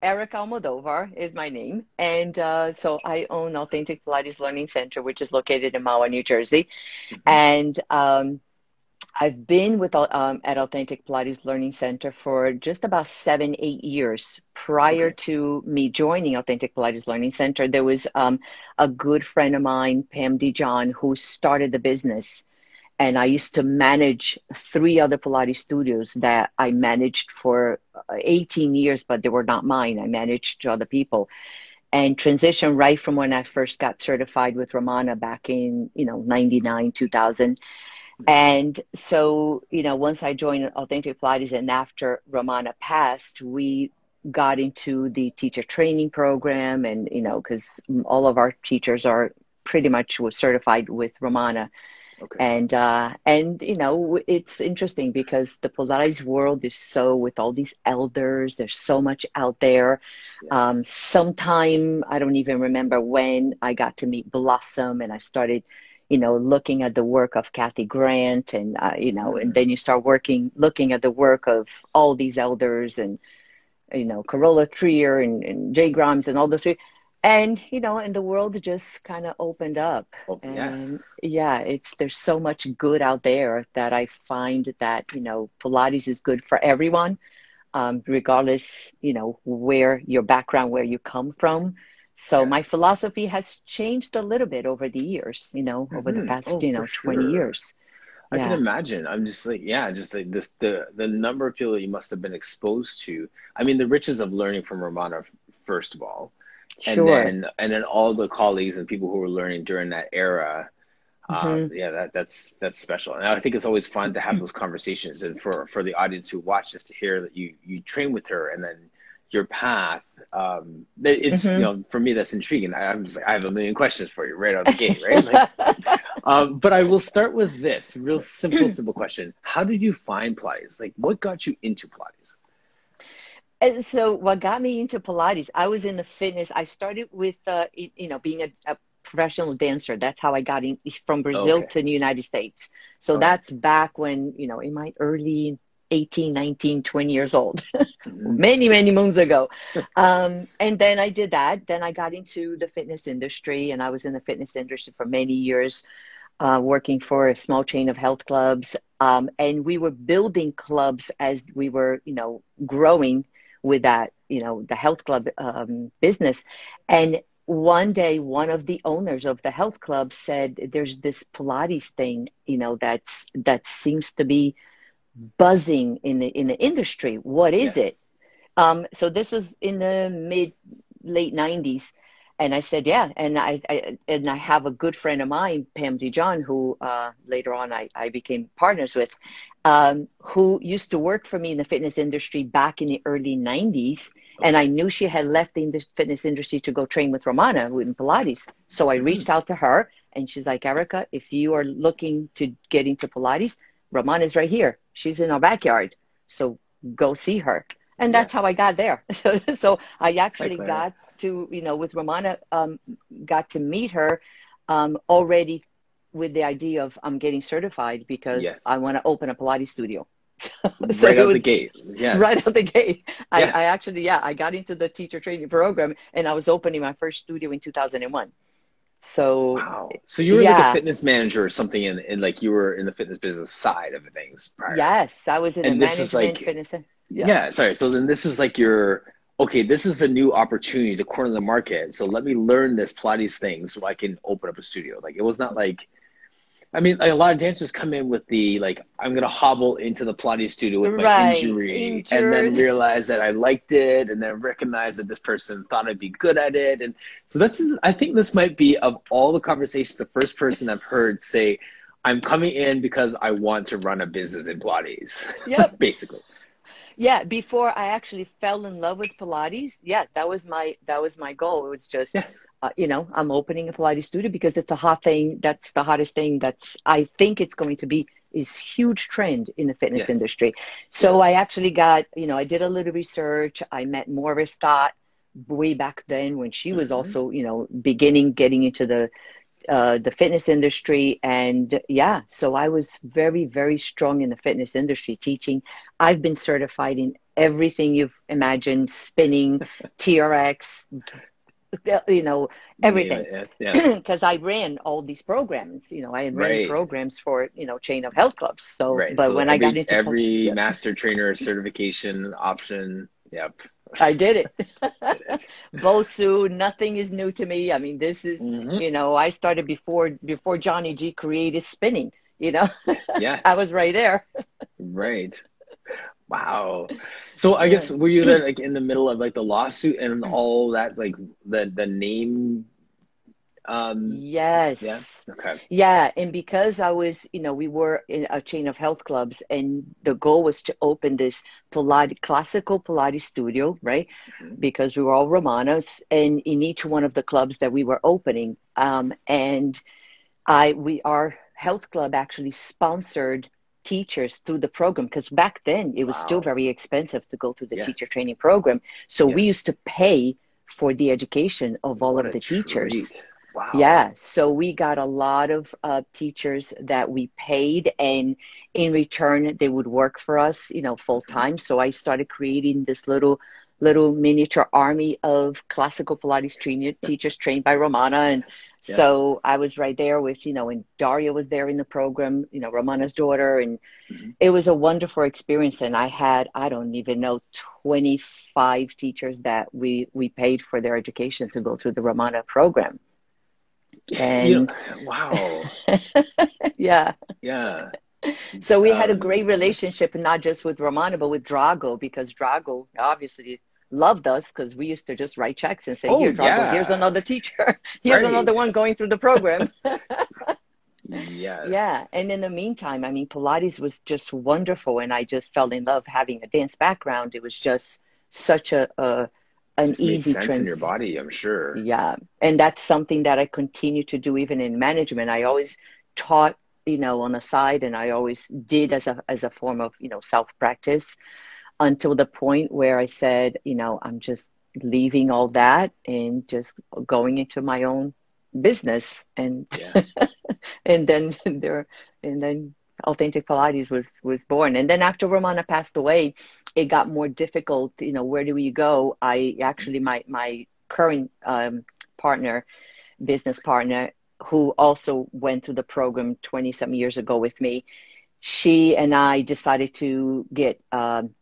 Erica Almodovar is my name. And so I own Authentic Pilates Learning Center, which is located in Mahwah, New Jersey. Hmm. And I've been with at Authentic Pilates Learning Center for just about 7, 8 years. Prior Okay. to me joining Authentic Pilates Learning Center, there was a good friend of mine, Pam Dijon, who started the business. And I used to manage three other Pilates studios that I managed for 18 years, but they were not mine. I managed other people and transitioned right from when I first got certified with Ramana back in, 99, 2000. Hmm. And so, once I joined Authentic Pilates and after Ramana passed, we got into the teacher training program. And, because all of our teachers are pretty much was certified with Ramana. Okay. And it's interesting because the Pilates world is so with all these elders, there's so much out there. Yes. Sometime I don't even remember when I got to meet Blossom and I started, looking at the work of Kathy Grant and and Mm. then you start looking at the work of all these elders and Carola Trier and Jay Grimes and all those three. And, and the world just kind of opened up. Oh, And yes. yeah, there's so much good out there that I find that, Pilates is good for everyone, regardless, where your background, where you come from. So my Yes. philosophy has changed a little bit over the years, over the Hmm. past, Oh, for 20 sure. years. I can Yeah, imagine. I'm just like, yeah, just like this, the number of people that you must have been exposed to. I mean, the riches of learning from Ramana, first of all, sure. and then all the colleagues and people who were learning during that era. Hmm. Yeah, that's special. And I think it's always fun to have those conversations, and for the audience who watch this to hear that you train with her, and then your path. It's Hmm. for me that's intriguing. I'm just like I have a million questions for you right out of the gate, right? Like, but I will start with this real simple question. How did you find Pilates? Like, what got you into Pilates? And so what got me into Pilates, I was in the fitness. I started with, being a professional dancer. That's how I got in from Brazil Okay. to the United States. So Okay. that's back when, in my early 18, 19, 20 years old, Hmm. many, many moons ago. And then I did that. Then I got into the fitness industry and I was in the fitness industry for many years, working for a small chain of health clubs. And we were building clubs as we were, growing with that, the health club business. And one day, one of the owners of the health club said, "There's this Pilates thing, that seems to be buzzing in the industry. What is Yes. it?" So this was in the mid late 90s. And I said, yeah. And I have a good friend of mine, Pam Dijon, who later on I became partners with, who used to work for me in the fitness industry back in the early 90s. And I Okay. knew she had left the fitness industry to go train with Romana with Pilates. So I reached Hmm. out to her and she's like, Erica, if you are looking to get into Pilates, Romana's right here. She's in our backyard. So go see her. And that's how I Yes. got there. So I Hi, actually Clara. got to, with Romana, got to meet her already with the idea of I'm getting certified because I Yes. want to open a Pilates studio. So Right it out the was gate. right Yes. out the gate. Yeah. I actually, yeah, I got into the teacher training program and I was opening my first studio in 2001. So Wow. So you were like a yeah, fitness manager or something in like you were in the fitness business side of things prior. yes, I was in the And this was management like, fitness. Yeah. yeah, sorry. So then this was like your, okay, this is a new opportunity to corner the market. So let me learn this Pilates thing so I can open up a studio. Like it was not like, I mean, like a lot of dancers come in with the like, I'm gonna hobble into the Pilates studio with my Right. injury, and then Injured. realize that I liked it, and then recognize that this person thought I'd be good at it, and so that's. I think this might be of all the conversations, the first person I've heard say, "I'm coming in because I want to run a business in Pilates," Yep. basically. Yeah, before I actually fell in love with Pilates, yeah, that was my goal. It was just, Yes, I'm opening a Pilates studio because it's a hot thing. That's the hottest thing. I think it's going to be is huge trend in the fitness yes, industry. So yes. I actually got, I did a little research. I met Morris Scott way back then when she was Hmm. also, beginning getting into the fitness industry. And yeah, so I was very, very strong in the fitness industry teaching. I've been certified in everything you've imagined, spinning, TRX, you know, You name everything. it. Yeah. Because I ran all these programs, you know, I ran Right. programs for, you know, chain of health clubs. So, Right. but So when I got into, every yeah, master trainer certification option. Yep. I did Did it. it. Bosu, nothing is new to me. I mean, this is, Hmm. you know, I started before Johnny G created spinning, you know, Yeah. I was right there. Right. Wow. So I Yeah. guess were you then like in the middle of like the lawsuit and all that, like the name? Yeah. Yes. Okay. Yeah. And because I was, you know, we were in a chain of health clubs and the goal was to open this Pilates, classical Pilates studio, right? Hmm. Because we were all Romanos and in each one of the clubs that we were opening. And our health club actually sponsored teachers through the program because back then it was still Wow. very expensive to go through the Yes. teacher training program. So Yeah. we used to pay for the education of all What of a the teachers. treat. Wow. Yeah, so we got a lot of teachers that we paid, and in return, they would work for us, you know, full Hmm. time. So I started creating this little miniature army of classical Pilates teachers trained by Romana, and Yeah. so I was right there with, you know, and Daria was there in the program, you know, Romana's daughter, and Hmm. it was a wonderful experience. And I had, I don't even know, 25 teachers that we paid for their education to go through the Romana program. You And know, wow. yeah, Yeah. so we had a Um, great relationship, not just with Romana, but with Drago, because Drago obviously loved us because we used to just write checks and say, oh here, Drago, here's yeah. another teacher. Here's Right. another one going through the program. Yes. Yeah. And in the meantime, I mean, Pilates was just wonderful. And I just fell in love having a dance background. It was just such an Just made easy sense in your trans. body, I'm sure. Yeah. And that's something that I continue to do even in management. I always taught, you know, on the side, and I always did as a form of, you know, self-practice until the point where I said, you know, I'm just leaving all that and just going into my own business. And Yeah. and then there and then Authentic Pilates was born. And then after Romana passed away, it got more difficult. You know, where do we go? I actually my current partner, business partner, who also went through the program 20 some years ago with me, she and I decided to get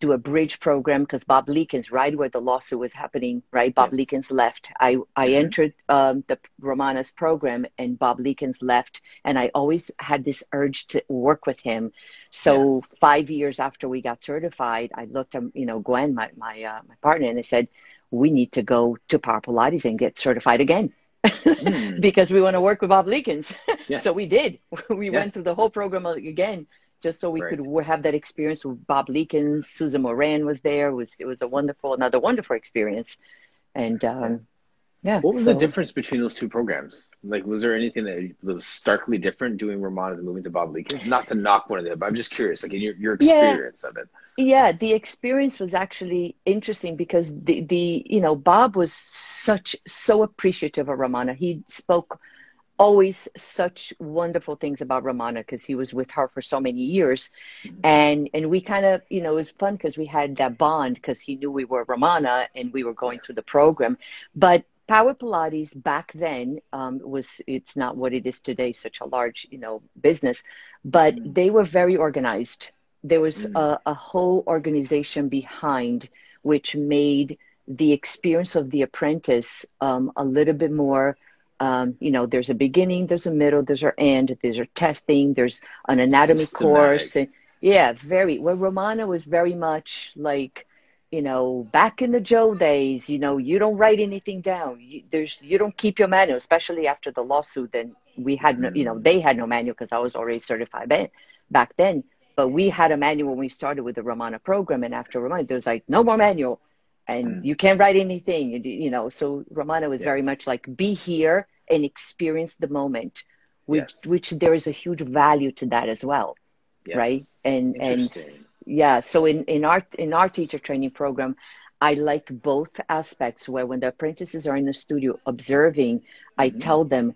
do a bridge program because Bob Leakins, right where the lawsuit was happening, right? Bob Yes. Leakins left. I Hmm. entered the Romana's program, and Bob Leakins left, and I always had this urge to work with him. Yeah. So 5 years after we got certified, I looked at, you know, Gwen, my partner, and I said, we need to go to Power Pilates and get certified again. Mm. Because we want to work with Bob Leakins. So Yes. we did. We went Yes. through the whole program again just so we could Right. have that experience with Bob Leakins. Susan Moran was there. It was another wonderful experience. And Yeah. yeah, What was the so difference between those two programs? Like, was there anything that was starkly different doing Ramon and moving to Bob Leakins? Not to knock one of them, but I'm just curious, like in your yeah, experience of it. yeah, the experience was actually interesting because the you know, Bob was so appreciative of Ramana. He spoke always such wonderful things about Ramana because he was with her for so many years. Mhm. And we kind of, you know, it was fun because we had that bond because he knew we were Ramana and we were going through Yes. the program. But Power Pilates back then was, it's not what it is today, such a large, you know, business, but Mm. they were very organized. There was Mm. a whole organization behind, which made the experience of the apprentice a little bit more, you know, there's a beginning, there's a middle, there's an end, there's a testing, there's an anatomy course. Systematic. And yeah, very, well, Romana was very much like, you know, back in the Joe days, you know, you don't write anything down. You don't keep your manual, especially after the lawsuit. Then we had no, you know, Mm. they had no manual because I was already certified back then. But we had a manual when we started with the Romana program. And after Romana, there was like, no more manual and Mm. you can't write anything, you know. So Romana was very Yes. much like, be here and experience the moment, Yes. which there is a huge value to that as well, right? Yes. And Interesting. yeah, so in our teacher training program, I like both aspects where when the apprentices are in the studio observing, I Hmm. tell them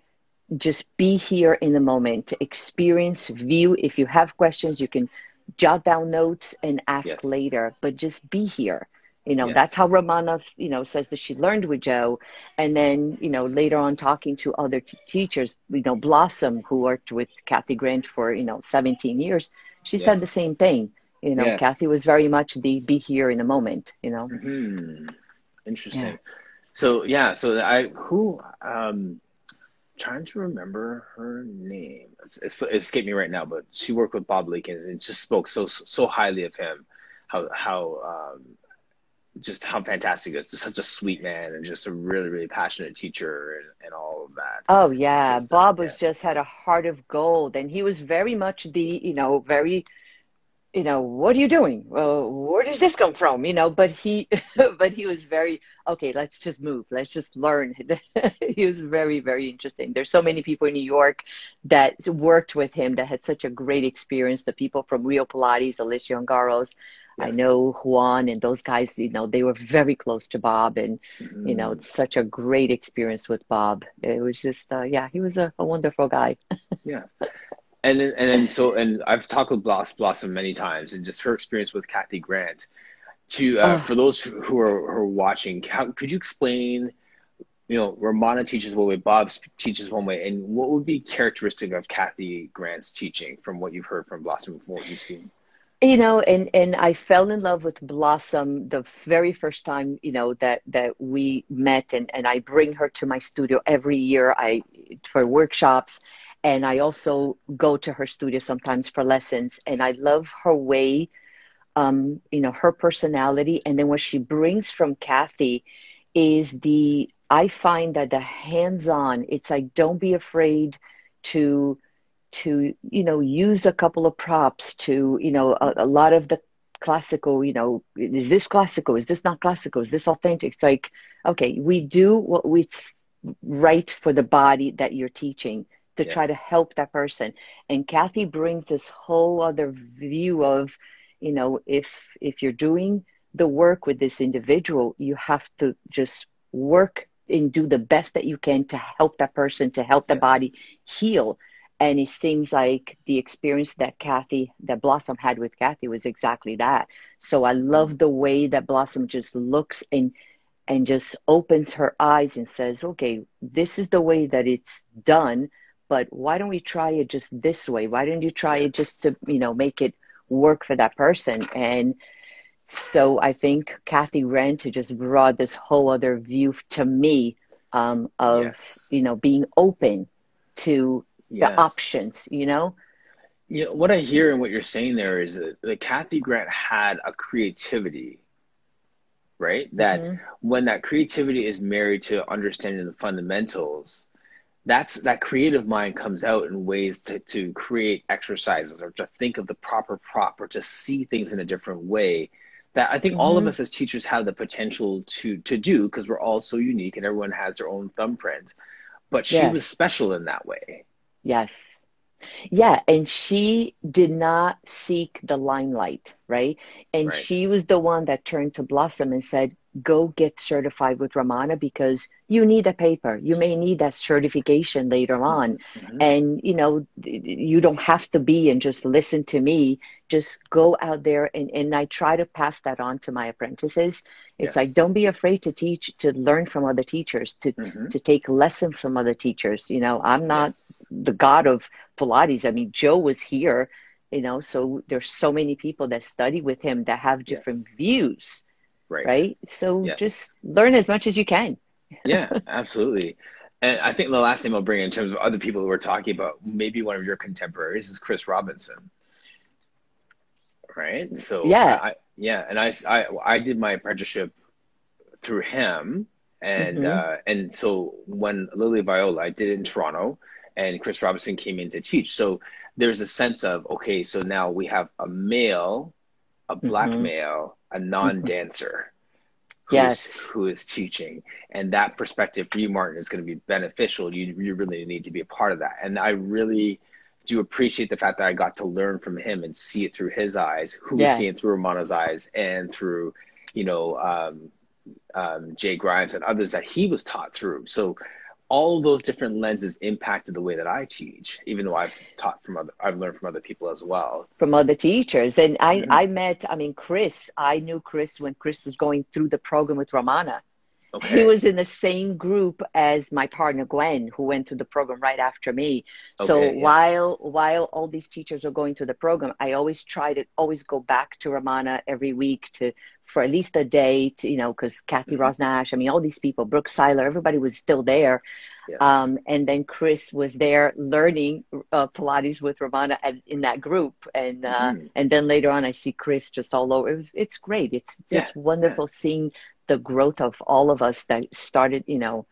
just be here in the moment, experience, view. If you have questions, you can jot down notes and ask Yes. later, but just be here. That's how Yes. Ramana, says that she learned with Joe. And then, later on talking to other teachers, Blossom, who worked with Kathy Grant for, 17 years, she said the Yes. same thing. Yes. Kathy was very much the be here in a moment. Hmm. Yeah. Interesting. So yeah, so I who trying to remember her name. It escaped me right now, but she worked with Bob Lincoln and just spoke so highly of him. How just how fantastic he is. Just such a sweet man and just a really really passionate teacher and all of that. Oh yeah, Just Bob was yeah just had a heart of gold, and he was very much the, very, what are you doing? Where does this come from? But he, but he was very, okay, let's just move. Let's just learn. He was very, very interesting. There's so many people in New York that worked with him that had such a great experience. The people from Rio Pilates, Alicia Ungaros, I yes. know Juan and those guys, they were very close to Bob, and, Hmm. it's such a great experience with Bob. It was just, yeah, he was a wonderful guy. Yeah. And I've talked with Blossom many times, and just her experience with Kathy Grant. To Oh, For those who are watching, how could you explain? Ramana teaches one way, Bob teaches one way, and what would be characteristic of Kathy Grant's teaching from what you've heard from Blossom, from what you've seen? and I fell in love with Blossom the very first time, that we met, and I bring her to my studio every year for workshops, and I also go to her studio sometimes for lessons, and I love her way, her personality, and then what she brings from Kathy is I find that the hands-on, it's like don't be afraid to use a couple of props to a lot of the classical, is this classical, is this not classical, is this authentic? It's like, okay, we do what's right for the body that you're teaching to try to Yes, help that person. And Kathy brings this whole other view of, if you're doing the work with this individual, you have to just work and do the best that you can to help that person, to help the yes, body heal. And it seems like the experience that Blossom had with Kathy was exactly that. So I love mm, the way that Blossom just looks and just opens her eyes and says, okay, this is the way that it's done, but why don't we try it just this way? Why don't you try it just yes, to, make it work for that person? And so I think Kathy Rent just brought this whole other view to me, of, yes, being open to the yes. options. What I hear and what you're saying there is that Kathy Grant had a creativity, right? That Hmm. when that creativity is married to understanding the fundamentals, that creative mind comes out in ways to create exercises or to think of the proper prop or to see things in a different way that I think all of Hmm. us as teachers have the potential to do because we're all so unique and everyone has their own thumbprint. But she was Yes. special in that way. Yes. Yeah, and she did not seek the limelight, right? And Right. she was the one that turned to Blossom and said, go get certified with Ramana because you need a paper. You may need that certification later on. Hmm. And, you don't have to be and just listen to me. Just go out there. And I try to pass that on to my apprentices. It's like, Yes. don't be afraid to teach, to learn from other teachers, to, Hmm. to take lessons from other teachers. I'm not Yes. the god of Pilates. I mean, Joe was here, so there's so many people that study with him that have Yes. different views, Right. right? So Yes. just learn as much as you can. Yeah, absolutely. And I think the last thing I'll bring in terms of other people who we're talking about, maybe one of your contemporaries is Chris Robinson, right? So Yeah. yeah, and I did my apprenticeship through him, Hmm. and so when Lily Viola, I did it in Toronto, and Chris Robinson came in to teach. So there's a sense of okay, so now we have a male, a black Hmm. male, a Hmm. non-dancer Yes. who is teaching, and that perspective for you, Martin, is going to be beneficial. You really need to be a part of that, and I really do appreciate the fact that I got to learn from him and see it through his eyes, who was Yeah. seeing through Romano's eyes, and through you know Jay Grimes and others that he was taught through. So all of those different lenses impacted the way that I teach, even though I've learned from other people as well. From other teachers. And Mm. I mean, Chris, I knew Chris when Chris was going through the program with Ramana. He Okay. was in the same group as my partner Gwen, who went through the program right after me. So Okay. Yes. while all these teachers are going through the program, I always try to always go back to Ramana every week to for at least a day, to, you know, because Kathy Hmm. Ross Nash, I mean, all these people, Brooke Seiler, everybody was still there. Yes. And then Chris was there learning Pilates with Ramana in that group, Hmm. and then later on, I see Chris just all over. It's great. It's Yeah. just Yeah. wonderful seeing the growth of all of us that started. You know,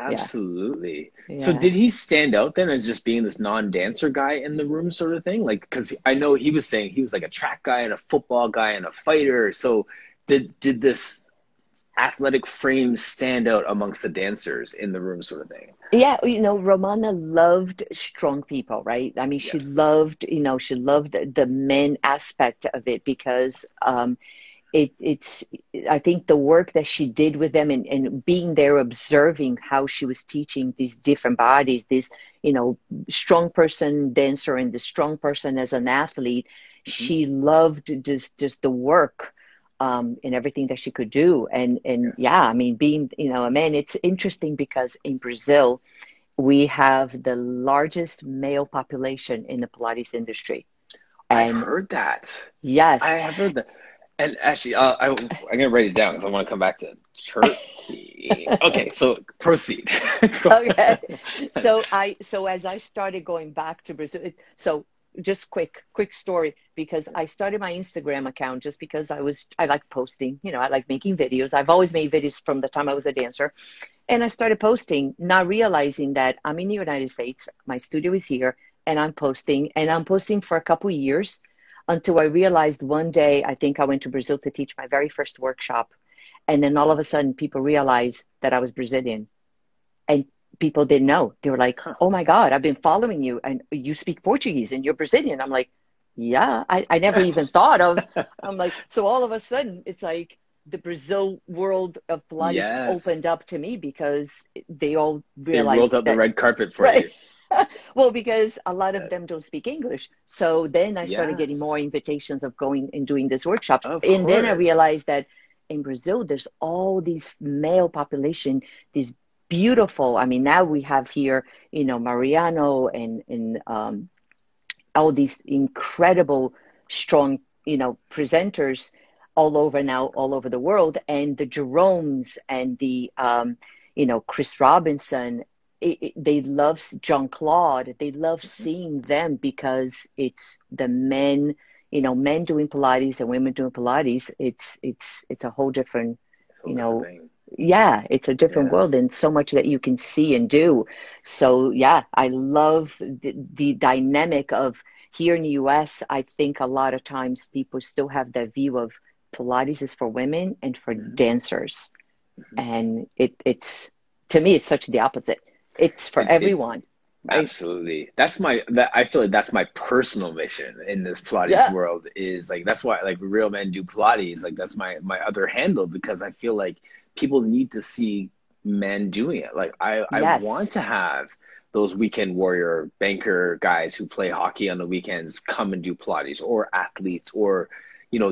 yeah, Absolutely. So yeah. did he stand out then as just being this non-dancer guy in the room sort of thing? Like, because I know he was saying he was like a track guy and a football guy and a fighter. So did this athletic frame stand out amongst the dancers in the room sort of thing? Yeah, you know, Romana loved strong people, right? I mean, she Yes. loved, you know, she loved the men aspect of it because it's I think the work that she did with them and being there observing how she was teaching these different bodies, this, you know, strong person dancer and the strong person as an athlete, Hmm. she loved just the work and everything that she could do. And Yes. yeah, I mean, being, you know, a man, it's interesting because in Brazil, we have the largest male population in the Pilates industry. I've And heard that. I yes, have heard that. And actually, I'm gonna write it down because I want to come back to Turkey. Okay, so proceed. Go okay. ahead. So as I started going back to Brazil, so just quick story because I started my Instagram account just because I like posting, you know, I like making videos. I've always made videos from the time I was a dancer. And I started posting, not realizing that I'm in the United States, my studio is here, and I'm posting for a couple of years until I realized one day, I think I went to Brazil to teach my very first workshop. And then all of a sudden people realized that I was Brazilian and people didn't know. They were like, Huh. "Oh my God, I've been following you, and you speak Portuguese, and you're Brazilian." I'm like, "Yeah, I never even thought of." I'm like, so all of a sudden, it's like the Brazil world of Pilates Yes. opened up to me because they all They realized rolled out the that, red carpet for right? you. Well, because a lot of Yes. them don't speak English. So then I started getting more Yes. invitations of going and doing these workshops. Of And then I course. realized that in Brazil, there's all these male population, these beautiful, I mean, now we have here, you know, Mariano and all these incredible, strong, you know, presenters all over now, all over the world. And the Jeromes and you know, Chris Robinson, they love John Claude. They love Mhm. seeing them because it's the men, you know, men doing Pilates and women doing Pilates. It's a whole different, It's a whole you different know, thing. yeah, it's a different world Yes. and so much that you can see and do. So yeah, I love the dynamic of here in the US. I think a lot of times people still have that view of Pilates is for women and for Hmm. dancers. Hmm. And it's to me it's such the opposite. It's for It everyone, right? absolutely. I feel like that's my personal mission in this Pilates Yeah. world is like that's why like real men do Pilates. Like that's my other handle because I feel like people need to see men doing it. Like I want Yes. to have those weekend warrior banker guys who play hockey on the weekends come and do Pilates or athletes or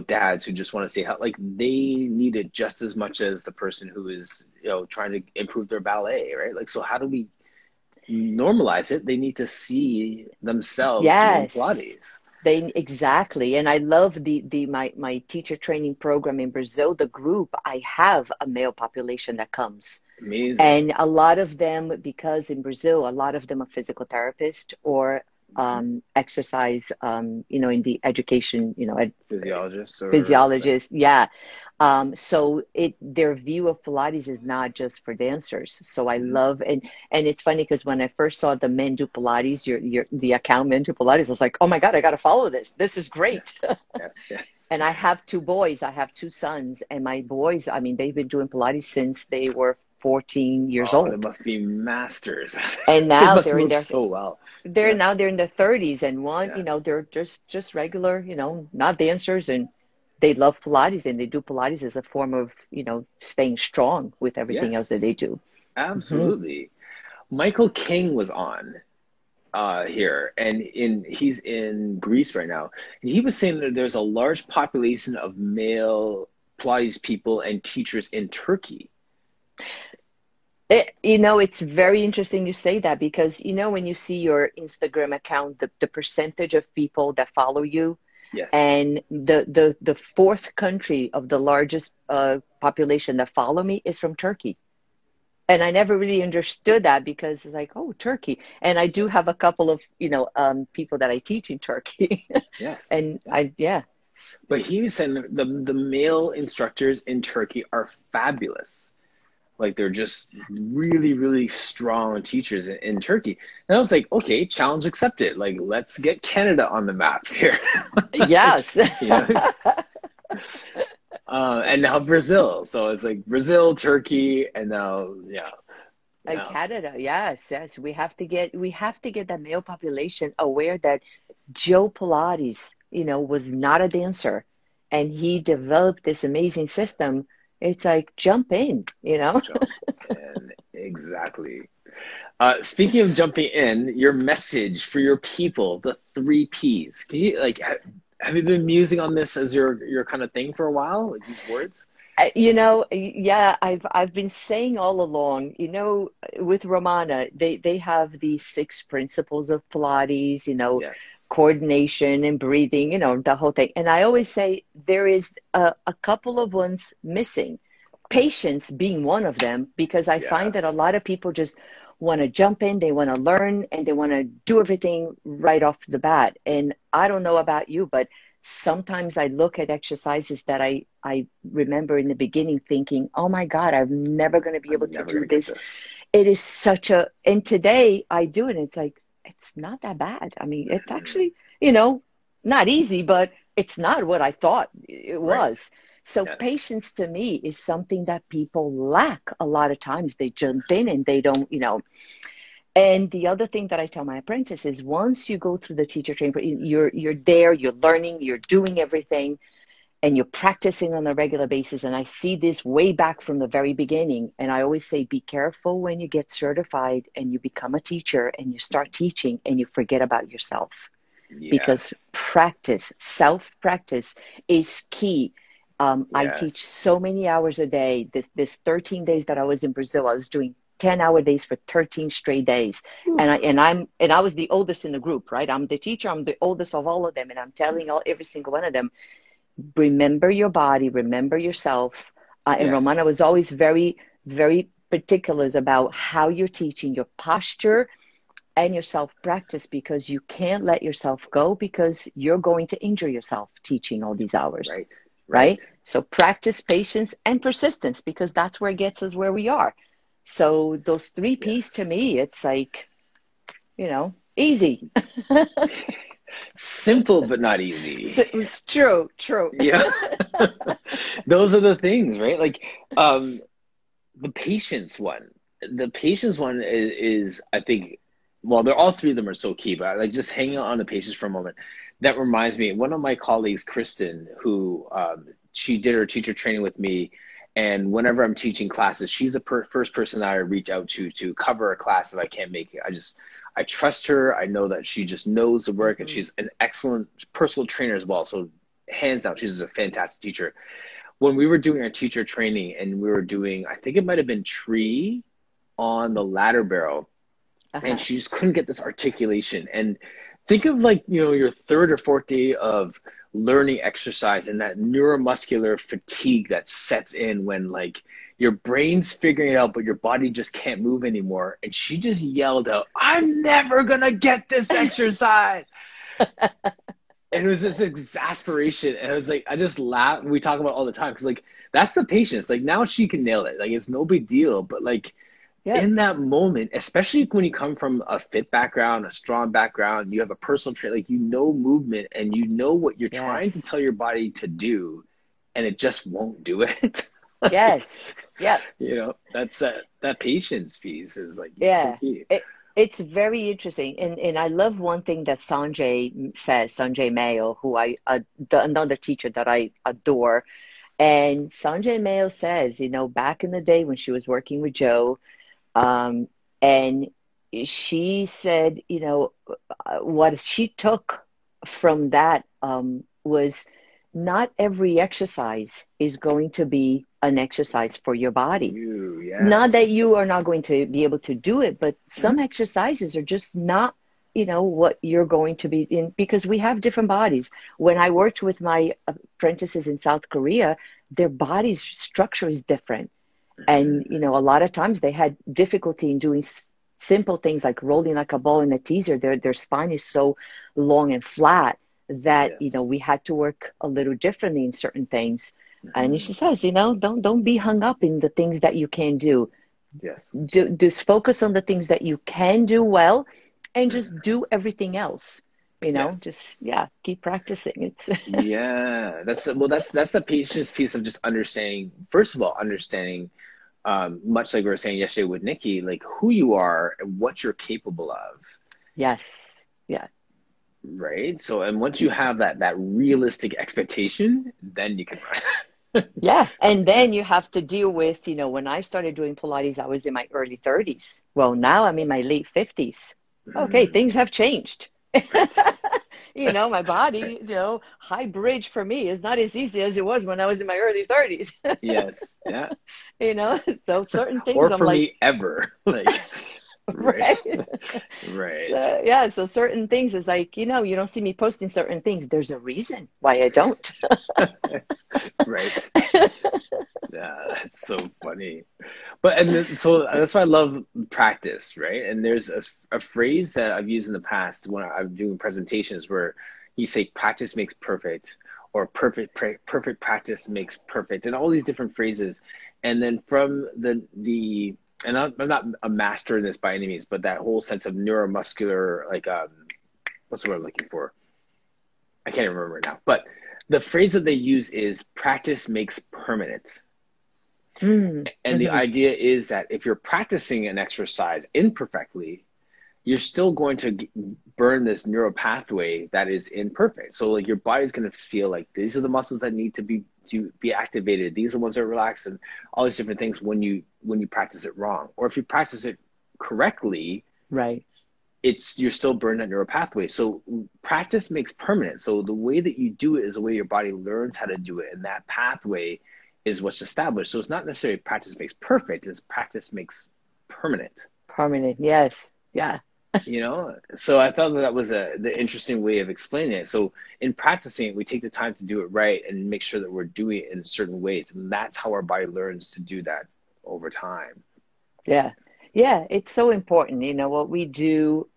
dads who just want to stay healthy. Like they need it just as much as the person who is trying to improve their ballet, right? Like so how do we normalize it? They need to see themselves doing Yes. Pilates. They exactly. And I love the my teacher training program in Brazil, the group, I have a male population that comes. Amazing. And a lot of them, because in Brazil, a lot of them are physical therapists or exercise, you know, in the education, you know, Physiologists or like, physiologists. Yeah. So their view of Pilates is not just for dancers. So I mhm. love and it's funny because when I first saw the men do Pilates, your the account men do Pilates, I was like, oh my God, I got to follow this. This is Yes, great. yes, yes. And I have two boys. I have two sons, and my boys, I mean, they've been doing Pilates since they were 14 years Oh, they old. must be masters. And They now must move so well. Yeah, they're in their 30s and one, yeah. you know, they're just regular, you know, not dancers and they love Pilates and they do Pilates as a form of, you know, staying strong with everything else that Yes, they do. Hmm. absolutely. Michael King was on here, and he's in Greece right now, and he was saying that there's a large population of male Pilates people and teachers in Turkey. It's very interesting you say that because, when you see your Instagram account, the percentage of people that follow you, Yes. and the fourth country of the largest population that follow me is from Turkey. And I never really understood that because it's like, oh, Turkey. And I do have a couple of, people that I teach in Turkey. Yes. And Yeah. yeah. But he was saying the male instructors in Turkey are fabulous. Like they're just really, really strong teachers in Turkey. And I was like, okay, challenge accepted. Like, let's get Canada on the map here. Yes. You know? And now Brazil. So it's like Brazil, Turkey, and now, yeah. Yeah. Canada, yes, yes. We have to get that male population aware that Joe Pilates, was not a dancer, and he developed this amazing system. It's like jump in. Jump in. Exactly. Speaking of jumping in, your message for your people, the three P's. Can you have you been musing on this as your kind of thing for a while? Like these words? Yeah, I've been saying all along, with Romana, they have these six principles of Pilates, Yes. coordination and breathing, the whole thing. And I always say there is a couple of ones missing, patience being one of them, because I find that a Yes. lot of people just want to jump in, they want to learn, and they want to do everything right off the bat. And I don't know about you, but sometimes I look at exercises that I remember in the beginning thinking, oh my God, I'm never going to be able I'm to never do gonna get this. this. It is and today I do it. And it's like, it's not that bad. I mean, it's Mhm. actually, not easy, but it's not what I thought it Right. was. So Yeah. patience to me is something that people lack a lot of times. They jump in and they don't. And the other thing that I tell my apprentices is once you go through the teacher training, you're there, you're learning, you're doing everything, and you're practicing on a regular basis. And I see this way back from the very beginning. And I always say, be careful when you get certified and you become a teacher and you start teaching and you forget about yourself. Because Yes. practice, self practice is key. I teach Yes. so many hours a day. This 13 days that I was in Brazil, I was doing 10-hour days for 13 straight days. Whew. And I was the oldest in the group, right? I'm the teacher, I'm the oldest of all of them, and I'm telling every single one of them, remember your body, remember yourself. And Romana Yes. was always very, very particular about how you're teaching, your posture and your self practice, because you can't let yourself go because you're going to injure yourself teaching all these hours, Right. Right. right? So practice, patience, and persistence, because that's where it gets us where we are. So those three P's to Yes. me, it's like, easy. Simple but not easy. It's true, true. Yeah. Those are the things, right? Like the patience one. The patience one is I think, well, they're all three of them are so key, but like just hanging on the patience for a moment. That reminds me, one of my colleagues, Kristen, who she did her teacher training with me, and whenever I'm teaching classes, she's the first person that I reach out to cover a class if I can't make it. I trust her. I know that she just knows the work, and Hmm. she's an excellent personal trainer as well. So hands down, she's a fantastic teacher. When we were doing our teacher training and we were doing, I think it might have been tree on the ladder barrel, and Uh-huh. she just couldn't get this articulation. And think of like, your third or fourth day of learning exercise and that neuromuscular fatigue that sets in when like your brain's figuring it out, but your body just can't move anymore. And she just yelled out, I'm never gonna get this exercise. And it was this exasperation. And I was like, I just laugh. We talk about it all the time because like that's the patience. Like now she can nail it. Like it's no big deal. But like Yep. in that moment, especially when you come from a fit background, a strong background, you have a personal trait, like movement and you know what you're trying to Yes. tell your body to do, and it just won't do it. Like, Yes. Yep. that's that patience piece is like so Yeah. key. It's very interesting. And I love one thing that Sanjay says, Sanjay Mayo, who another teacher that I adore. And Sanjay Mayo says, back in the day when she was working with Joe, um, and she said, what she took from that was not every exercise is going to be an exercise for your For body. you, Not that you yes. are not going to be able to do it, but some Mhm. exercises are just not, what you're going to be in because we have different bodies. When I worked with my apprentices in South Korea, their body's structure is different. And, Mhm. a lot of times they had difficulty in doing simple things like rolling like a ball in a teaser. Their spine is so long and flat that, Yes. we had to work a little differently in certain things. And she Mhm. says, don't be hung up in the things that you can do. Yes. Just focus on the things that you can do well and Mhm. just do everything else. Just, Yes. yeah, keep practicing. It's, Yeah, that's the patience piece of just understanding. First of all, understanding, much like we were saying yesterday with Nikki, like who you are and what you're capable of, yes. Yeah. right? So, and once you have that realistic expectation, then you can run. Yeah. And then you have to deal with, when I started doing Pilates, I was in my early 30s. Well, now I'm in my late 50s. Okay, Mm, things have changed. right. My body, high bridge for me is not as easy as it was when I was in my early 30s. Yes. Yeah. So certain things Or I'm for like, me, ever. Like, right. right. Right. So, yeah, so certain things is like, you don't see me posting certain things. There's a reason why I don't. Right. Yeah, that's so funny. But so that's why I love practice, right? And there's a phrase that I've used in the past when I'm doing presentations where you say practice makes perfect, or perfect practice makes perfect, and all these different phrases. And then from the and I'm not a master in this by any means, but that whole sense of neuromuscular, like what's the word I'm looking for? I can't even remember it now. But the phrase that they use is practice makes permanent. And the Hmm. idea is that if you're practicing an exercise imperfectly, you're still going to burn this neural pathway that is imperfect. So like your body's going to feel like these are the muscles that need to be activated. These are the ones that are relaxed, and all these different things when you practice it wrong. Or if you practice it correctly, Right. it's you're still burning that neural pathway. So practice makes permanent. So the way that you do it is the way your body learns how to do it, and that pathway is what's established. So it's not necessarily practice makes perfect; it's practice makes permanent. Permanent. Yes. Yeah. So I thought that was the interesting way of explaining it. So in practicing it, we take the time to do it right and make sure that we're doing it in certain ways, and that's how our body learns to do that over time. Yeah. Yeah. It's so important. What we do,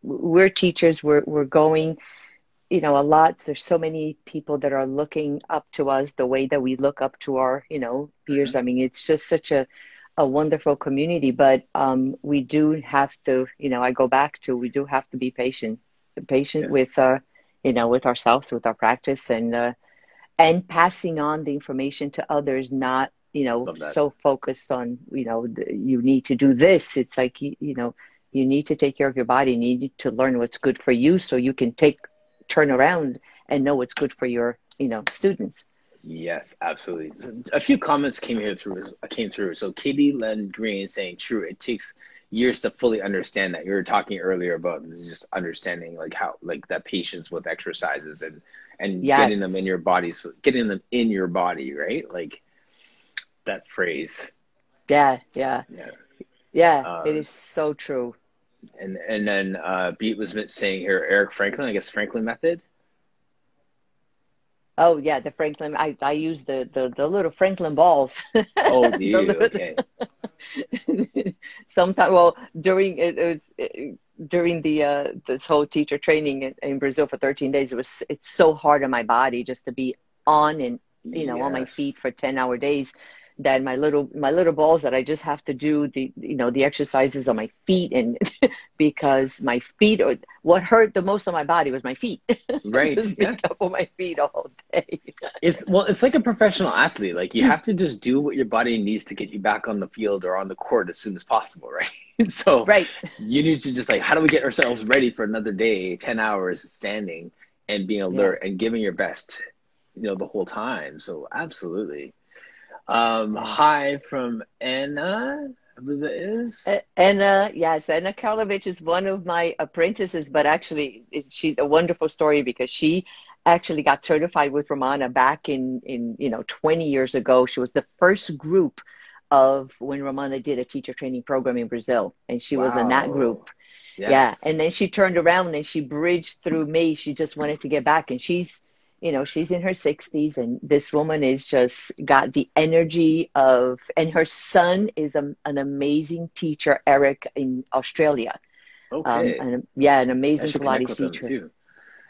we're teachers, we're going, a lot. There's so many people that are looking up to us the way that we look up to our, peers. Mhm. I mean, it's just such a wonderful community, but we do have to, I go back to, we do have to be patient Yes, with, with ourselves, with our practice and passing on the information to others, not, love that. so focused on, you need to do this. It's like, you need to take care of your body. You need to learn what's good for you so you can turn around and know what's good for your, students. Yes, absolutely. A few comments came through. So Katie Len Green saying, "True, it takes years to fully understand that." You were talking earlier about just understanding like how like that patience with exercises and getting them in Yes. your body, so getting them in your body, right? Like that phrase. Yeah. Yeah. Yeah. Yeah. It Um, is so true. and then Beat was saying here, Eric Franklin, I guess Franklin method. Oh yeah, the Franklin. I use the little Franklin balls. Oh, do The you? little, Okay. sometimes, well, during the this whole teacher training in Brazil for 13 days, it's so hard on my body just to be on and on my feet Yes. for 10-hour days that my little balls that I just have to do the exercises on my feet and because my feet are what hurt the most on my body was my feet. Right. Just being Yeah. up on my feet all day. It's like a professional athlete. Like you have to just do what your body needs to get you back on the field or on the court as soon as possible, right? So Right. you need to just like, how do we get ourselves ready for another day, 10 hours standing and being Yeah. alert and giving your best, the whole time. So absolutely. Yeah. Hi from Anna. I believe that is. And yes, Anna Karlovich is one of my apprentices, but actually, she's a wonderful story because she actually got certified with Romana back in 20 years ago. She was the first group of when Romana did a teacher training program in Brazil, and she was in that Wow. group. Yeah, Yes. and then she turned around and she bridged through me. She just wanted to get back, and she's in her 60s, and this woman is just got the energy of, and her son is an amazing teacher, Eric, in Australia. Okay. And yeah, an I amazing should connect Pilates with them teacher. too.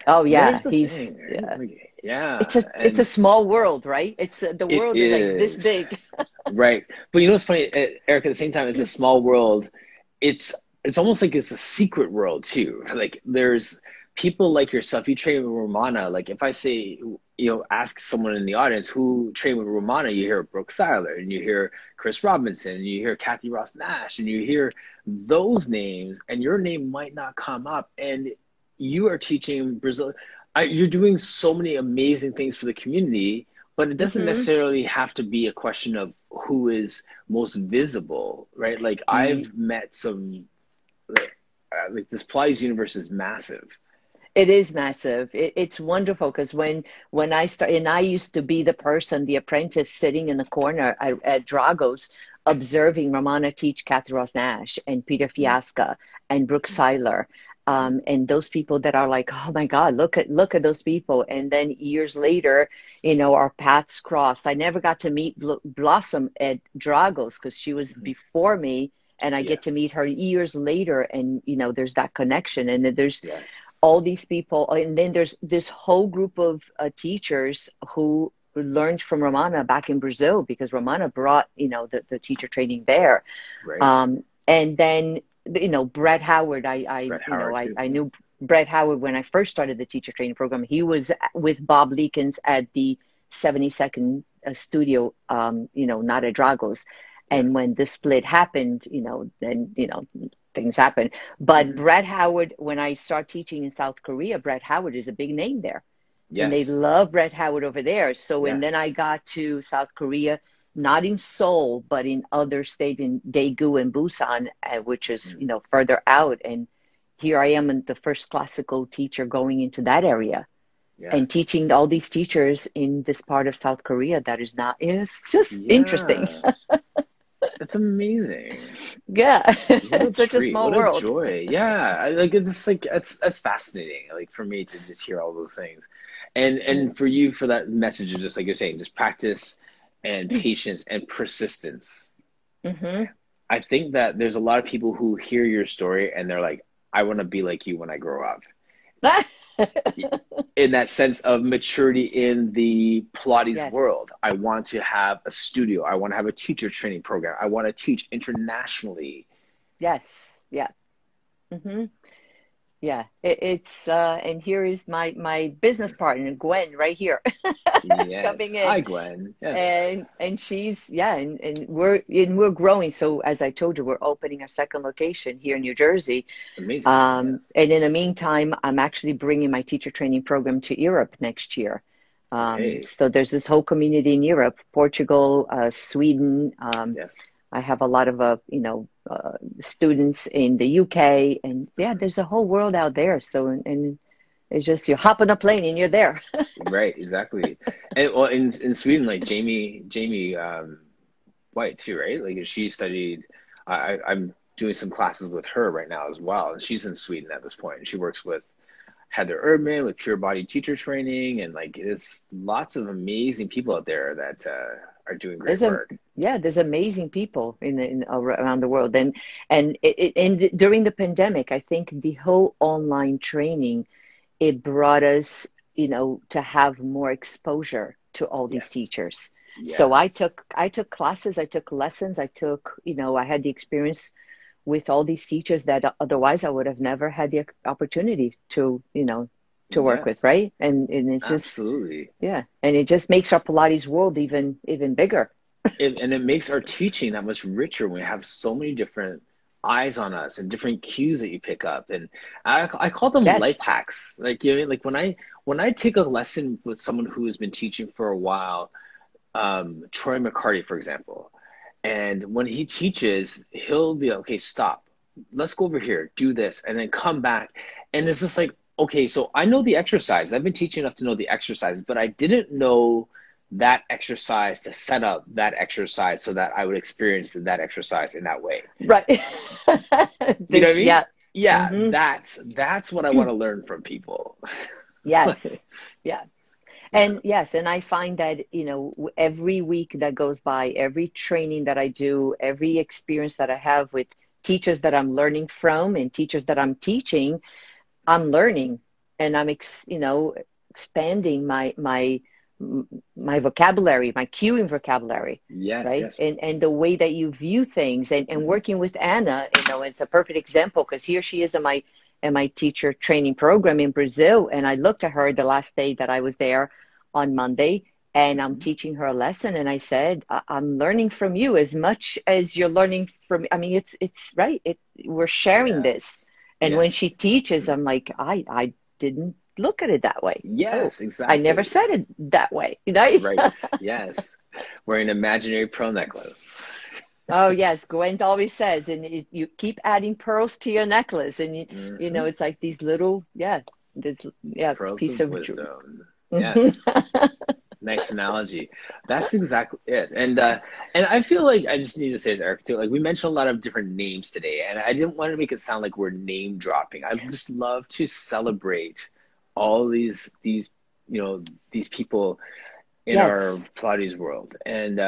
Oh But yeah, here's the he's thing, right? yeah. Like, It's yeah, a and small world, right? It's the it world is like this is. big. Right. But you know what's funny, Eric, at the same time, it's a small world. It's it's almost like it's a secret world too. Like there's people like yourself, you train with Romana. Like if I say, ask someone in the audience who trained with Romana, you hear Brooke Seiler and you hear Chris Robinson and you hear Kathy Ross Nash and you hear those names and your name might not come up. And you are teaching Brazil. You're doing so many amazing things for the community, but it doesn't Hmm. necessarily have to be a question of who is most visible, right? Like I've met some, like this Pilates universe is massive. It is massive. It's wonderful because when I started, and I used to be the person, the apprentice, sitting in the corner at Drago's, observing Ramana teach Kathy Ross Nash and Peter Mm, Fiasca and Brooke mm, Seiler, mm. and those people that are like, oh my God, look at those people. And then years later, our paths crossed. I never got to meet Blossom at Drago's because she was Mhm. before me, and I get to Yes, meet her years later, and there's that connection, and then there's yes. all these people, and then there's this whole group of teachers who learned from Romana back in Brazil because Romana brought the teacher training there. Right. And then Brett Howard, I Brett you know Howard I, too. I Yeah. knew Brett Howard when I first started the teacher training program. He was with Bob Leekins at the 72nd studio, not at Dragos. And Yes. when the split happened, then things happen. But Hmm. Brett Howard, when I start teaching in South Korea, Brett Howard is a big name there. And they Yes. love Brett Howard over there. So, and then Yes. I got to South Korea, not in Seoul, but in other states in Daegu and Busan, which is, Mm. further out. And here I am, the first classical teacher going into that area and Yes. teaching all these teachers in this part of South Korea that is not, it's just interesting. Yeah. That's amazing. Yeah, What a it's such a treat. small What a world. joy. Yeah. Like it's just like that's fascinating. Like for me to just hear all those things. And for you for that message of just like you're saying, just practice and patience and persistence. Hmm. I think that there's a lot of people who hear your story and they're like, I want to be like you when I grow up. In that sense of maturity in the Pilates Yes, world. I want to have a studio. I want to have a teacher training program. I want to teach internationally. yes, yeah. Hmm. Yeah, it's and here is my business partner Gwen right here Yes. coming in, Hi, Gwen. Yes. and she's yeah, and we're growing. So as I told you, we're opening a second location here in New Jersey. Amazing. Yeah. And in the meantime, I'm actually bringing my teacher training program to Europe next year. Great. So there's this whole community in Europe, Portugal, Sweden. Yes. I have a lot of students in the UK, and yeah, Mhm. there's a whole world out there. So and it's just you hop on a plane and you're there. Right. Exactly. And well, in Sweden, like Jamie White too, right? Like she studied. I'm doing some classes with her right now as well, and she's in Sweden at this point, and she works with Heather Erdman with Pure Body Teacher Training, and like there's lots of amazing people out there that are doing great There's a work. yeah, there's amazing people around the world, and during the pandemic, I think the whole online training it brought us, to have more exposure to all these Yes, teachers. So I yes, took I took classes, I took lessons, I had the experience with all these teachers that otherwise I would have never had the opportunity to work with, yes, right? And it's just absolutely. yeah, and it just makes our Pilates world even bigger. And it makes our teaching that much richer when we have so many different eyes on us and different cues that you pick up. And I call them life Yes. hacks. Like you know, like when I take a lesson with someone who has been teaching for a while, Troy McCarty, for example. And when he teaches, he'll be like, okay, stop. Let's go over here, do this, and then come back. And it's just like, okay, so I know the exercise. I've been teaching enough to know the exercise, but I didn't know that exercise to set up that exercise so that I would experience that exercise in that way. Right. You know what I mean? Yeah. Yeah, Hmm. that's what I want to learn from people. Yes. Yeah. And yes, and I find that, every week that goes by, every training that I do, every experience that I have with teachers that I'm learning from and teachers that I'm teaching, I'm learning and expanding my vocabulary, my cueing vocabulary, Yes, right? yes. And the way that you view things, and Mhm. working with Anna, it's a perfect example because here she is in my teacher training program in Brazil. And I looked at her the last day that I was there on Monday, and I'm Mhm. teaching her a lesson. And I said, I'm learning from you as much as you're learning from, I mean, it's right. We're sharing this. Yes. And when she Yes. teaches, Mhm. I'm like, I didn't look at it that way. Oh, Yes, I never exactly. said it that way, you know? Right. Yes. Wearing an imaginary pearl necklace. Oh yes, Gwen always says, and you keep adding pearls to your necklace, and Hmm. it's like these little, this Pearls piece of of jewelry. wisdom. Mhm. Yes. Nice analogy. That's exactly it. And I feel like I just need to say this, Eric, too. Like we mentioned a lot of different names today, and I didn't want to make it sound like we're name dropping. I just love to celebrate all these these people in our Yes, Pilates world. And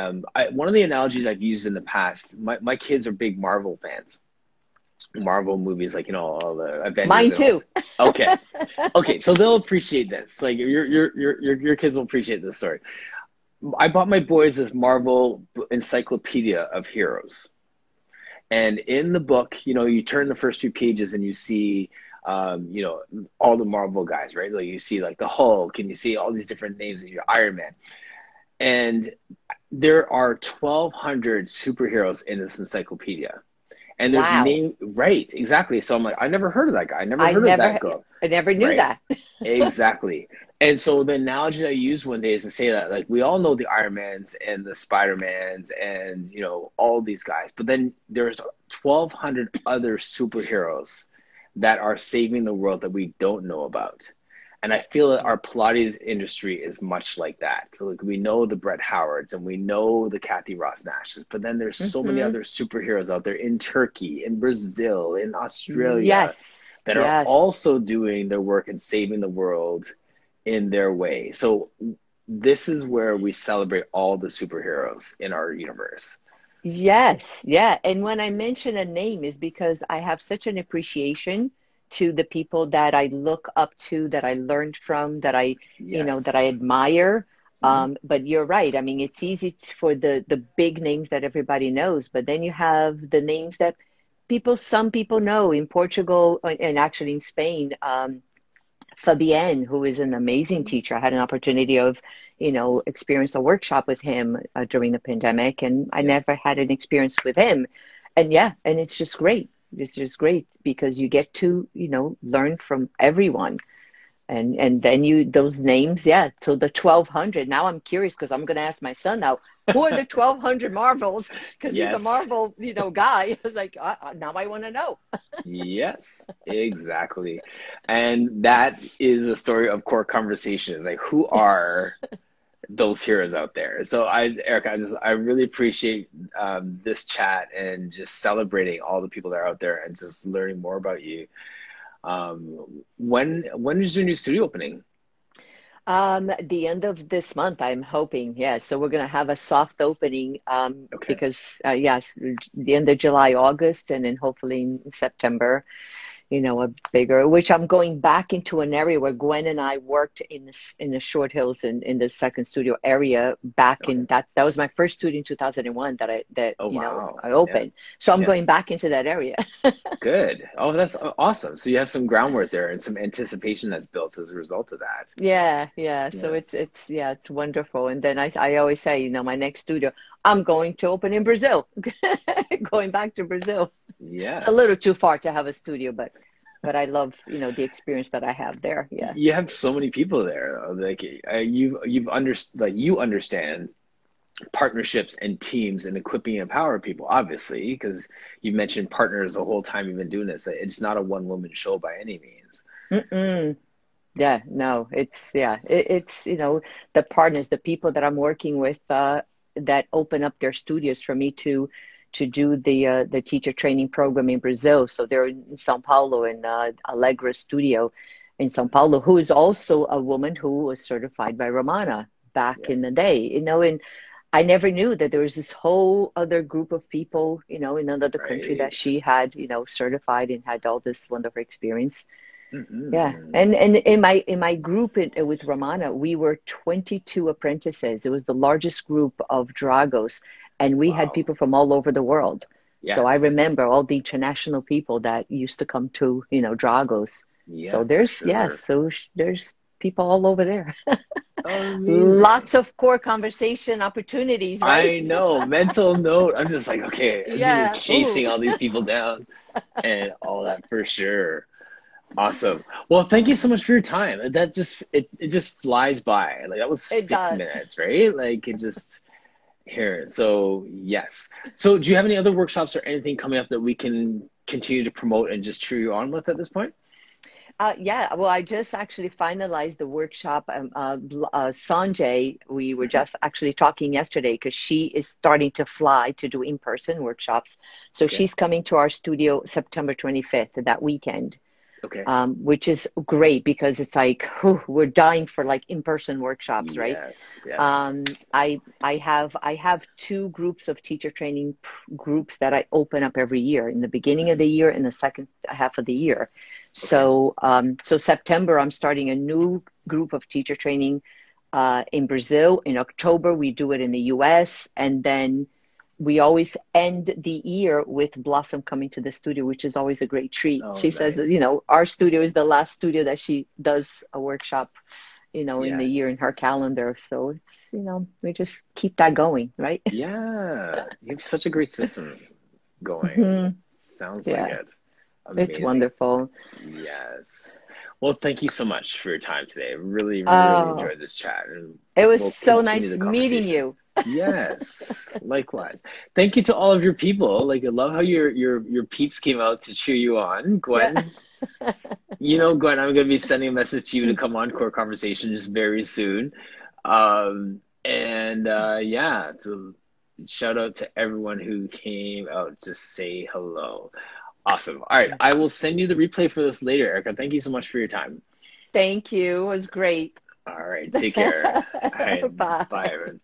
one of the analogies I've used in the past, my kids are big Marvel fans. Marvel movies, like all the Avengers mine and all. too. Okay, okay, so they'll appreciate this. Like your kids will appreciate this story. I bought my boys this Marvel encyclopedia of heroes. And in the book, you turn the first few pages and you see, all the Marvel guys, right? Like you see like the Hulk and you see all these different names and your Iron Man. And there are 1,200 superheroes in this encyclopedia. And there's Wow, name, right, exactly. So I'm like, I never heard of that guy. I never I heard of never, that girl. I never knew Right. that. Exactly. And so the analogy I used one day is to say that like we all know the Ironmans and the Spider-Mans and all these guys, but then there's 1,200 other superheroes that are saving the world that we don't know about. And I feel that our Pilates industry is much like that. So like we know the Brett Howards and we know the Kathy Ross Nashes, but then there's so many Hmm. other superheroes out there in Turkey, in Brazil, in Australia Yes, that are yes. also doing their work and saving the world in their way. So this is where we celebrate all the superheroes in our universe. Yes, yeah. And when I mention a name is because I have such an appreciation to the people that I look up to, that I learned from, that I Yes. admire. Mhm. But you're right. I mean, it's easy for the big names that everybody knows, but then you have the names that some people know in Portugal, and actually in Spain. Fabienne, who is an amazing teacher. I had an opportunity of, experience a workshop with him during the pandemic, and I Yes. never had an experience with him. And yeah, and it's just great. It's just great because you get to, learn from everyone. And then those names, yeah. So the 1,200. Now I'm curious because I'm going to ask my son now, who are the 1,200 Marvels? Because he's a Yes. Marvel, guy. I was like, now I want to know. Yes, exactly. And that is the story of core conversations. Like who are those heroes out there? So Eric, I really appreciate this chat and just celebrating all the people that are out there and just learning more about you. When is your new studio opening? The end of this month, I'm hoping. Yeah. So we're going to have a soft opening, Okay. because, yes, the end of July, August, and then hopefully in September, a bigger, which I'm going back into an area where Gwen and I worked in the Short Hills in the second studio area back Okay. in that was my first studio in 2001 Oh wow. I Yeah. opened. So I'm Yeah. going back into that area. Good. Oh, that's awesome. So you have some groundwork there and some anticipation that's built as a result of that. Yeah, yeah. So Yes. it's wonderful. And then I always say, my next studio, I'm going to open in Brazil. Going back to Brazil. It's a little Yes. too far to have a studio, but I love, the experience that I have there. Yeah. You have so many people there. Like you understand partnerships and teams and equipping and empower people, obviously, because you mentioned partners the whole time you've been doing this. It's not a one woman show by any means. Mm-mm. Yeah, no, it's the partners, the people that I'm working with that open up their studios for me to do the teacher training program in Brazil. So they're in São Paulo in Allegra studio in São Paulo, who is also a woman who was certified by Romana back Yes. in the day, and I never knew that there was this whole other group of people, in another country that Right. she had, certified and had all this wonderful experience. Yeah, Mm-hmm. and in my group with Romana, we were 22 apprentices. It was the largest group of Dragos, and we had Wow. people from all over the world. So I Yes. remember all the international people that used to come to, Dragos. So Yeah, for there's, yes, sure. so there's people all over there. Amazing. Lots of core conversation opportunities, right? I know. Mental note. I'm just like, okay, I'm just Yeah. Ooh. chasing all these people down and all that for sure. Awesome. Well, thank you so much for your time. It just flies by. Like that was It 50 does. minutes, right? Like it just here. So yes. So do you have any other workshops or anything coming up that we can continue to promote and just cheer you on with at this point? Yeah, well, I just actually finalized the workshop. Sanjay, we were just actually talking yesterday because she is starting to fly to do in-person workshops. So Okay. she's coming to our studio September 25th, that weekend, Okay. which is great because it's like, whew, we're dying for like in-person workshops, right? Yes. Yes. I have two groups of teacher training groups that I open up every year in the beginning of Hmm. the year and the second half of the year. Okay. So September I'm starting a new group of teacher training in Brazil. In October we do it in the U.S. and then we always end the year with Blossom coming to the studio, which is always a great treat. Oh, She says, nice. our studio is the last studio that she does a workshop in the year Yes. in her calendar. So it's, we just keep that going, right? Yeah. You have such a great system going. Hmm. Sounds like Yeah, it. it's Amazing. wonderful. Yes. Well, thank you so much for your time today. Really, really Oh, enjoyed this chat, and it was we'll so continue nice the meeting conversation. you. Yes, likewise. Thank you to all of your people. Like, I love how your peeps came out to cheer you on. Yeah. Gwen, Gwen, I'm going to be sending a message to you to come on Core Conversations very soon. And yeah, so shout out to everyone who came out to say hello. Awesome. All right. I will send you the replay for this later, Erica. Thank you so much for your time. Thank you. It was great. All right. Take care. All right. Bye, Bye. everyone.